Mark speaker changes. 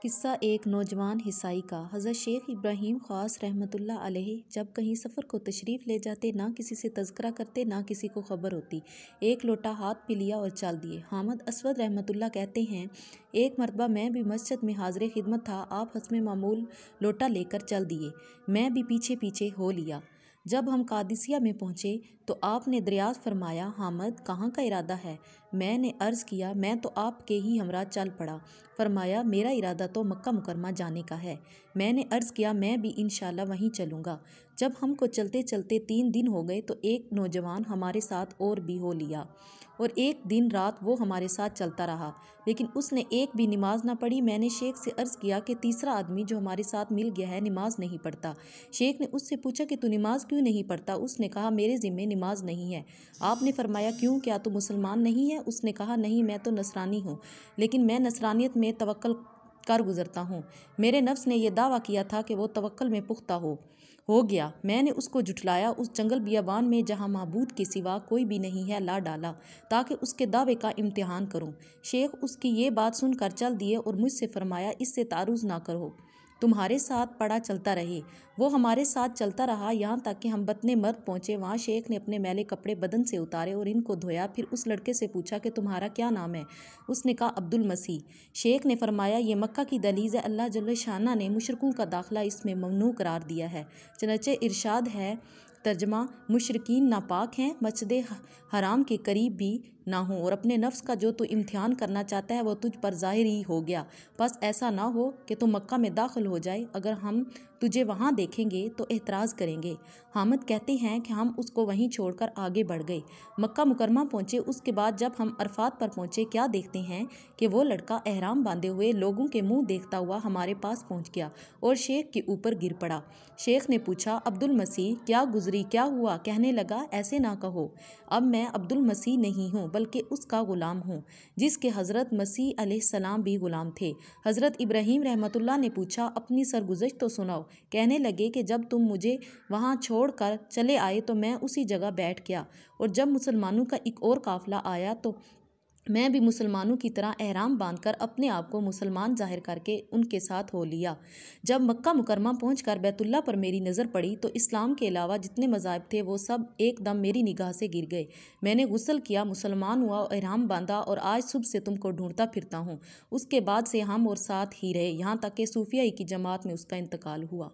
Speaker 1: किस्सा एक नौजवान ईसाई का। हज़रत शेख इब्राहीम ख़ास रहमतुल्लाह अलैहि जब कहीं सफ़र को तशरीफ़ ले जाते, ना किसी से तज़किरा करते, ना किसी को ख़बर होती। एक लोटा हाथ में लिया और चल दिए। हामिद असवद रहमतुल्लाह कहते हैं, एक मरतबा मैं भी मस्जिद में हाज़िर खिदमत था। आप हस्ब मामूल लोटा लेकर चल दिए, मैं भी पीछे पीछे हो लिया। जब हम कादिसिया में पहुँचे तो आपने दरियाफ़त फरमाया, हामिद कहाँ का इरादा है? मैंने अर्ज़ किया, मैं तो आपके ही हमरा चल पड़ा। फरमाया, मेरा इरादा तो मक्का मुकरमा जाने का है। मैंने अर्ज़ किया, मैं भी इंशाअल्लाह वहीं चलूँगा। जब हमको चलते चलते 3 दिन हो गए तो एक नौजवान हमारे साथ और भी हो लिया और एक दिन रात वो हमारे साथ चलता रहा, लेकिन उसने एक भी नमाज ना पढ़ी। मैंने शेख से अर्ज़ किया कि तीसरा आदमी जो हमारे साथ मिल गया है नमाज नहीं पढ़ता। शेख ने उससे पूछा कि तू नमाज क्यों नहीं पढ़ता? उसने कहा, मेरे ज़िम्मे नमाज नहीं है। आपने फरमाया, क्यों, क्या तू मुसलमान नहीं है? उसने कहा, नहीं, मैं तो नसरानी हूँ, लेकिन मैं नसरानियत में तवक्ल कर गुज़रता हूँ। मेरे नफ्स ने यह दावा किया था कि वो तवक्ल में पुख्ता हो गया। मैंने उसको जुटलाया, उस जंगल बियाबान में जहाँ माबूद के सिवा कोई भी नहीं है ला डाला, ताकि उसके दावे का इम्तिहान करूँ। शेख उसकी ये बात सुनकर चल दिए और मुझसे फरमाया, इससे तारुज़ ना करो, तुम्हारे साथ पड़ा चलता रहे। वो हमारे साथ चलता रहा यहाँ तक कि हम बतने मर्द पहुँचे। वहाँ शेख ने अपने मैले कपड़े बदन से उतारे और इनको धोया। फिर उस लड़के से पूछा कि तुम्हारा क्या नाम है? उसने कहा, अब्दुल मसीह। शेख ने फरमाया, ये मक्का की दलीज़ है, अल्लाह जल्ल शाना ने मुशरिकों का दाखिला इसमें ममनू करार दिया है। चनाचे इरशाद है, तर्जमा, मुशरिकीन नापाक हैं, मस्जिद हराम के करीब भी ना हो, और अपने नफ्स का जो तू इम्तिहान करना चाहता है वो तुझ पर ज़ाहिर ही हो गया। बस ऐसा ना हो कि तू मक्का में दाखिल हो जाए, अगर हम तुझे वहाँ देखेंगे तो एतराज़ करेंगे। हामिद कहते हैं कि हम उसको वहीं छोड़कर आगे बढ़ गए। मक्का मुकरमा पहुँचे। उसके बाद जब हम अरफात पर पहुँचे, क्या देखते हैं कि वो लड़का एहराम बांधे हुए लोगों के मुँह देखता हुआ हमारे पास पहुँच गया और शेख के ऊपर गिर पड़ा। शेख ने पूछा, अब्दुल मसीह क्या गुजरी, क्या हुआ? कहने लगा, ऐसे ना कहो, अब मैं अब्दुल मसीह नहीं हूँ बल्कि उसका ग़ुलाम हूँ जिसके हज़रत मसीह अलैहिस्सलाम भी ग़ुलाम थे। हज़रत इब्राहीम रहमतुल्लाह ने पूछा, अपनी सरगुज़श्त तो सुनाओ। कहने लगे कि जब तुम मुझे वहाँ छोड़कर चले आए तो मैं उसी जगह बैठ गया, और जब मुसलमानों का एक और काफ़िला आया तो मैं भी मुसलमानों की तरह एहराम बांधकर अपने आप को मुसलमान जाहिर करके उनके साथ हो लिया। जब मक्का मुकरमा पहुंचकर बैतुल्लाह पर मेरी नज़र पड़ी तो इस्लाम के अलावा जितने मज़ाहिब थे वो सब एकदम मेरी निगाह से गिर गए। मैंने गुस्ल किया, मुसलमान हुआ, एहराम बांधा और आज सुबह से तुमको ढूंढता फिरता हूँ। उसके बाद से हम और साथ ही रहे, यहाँ तक कि सूफिया की जमात में उसका इंतकाल हुआ।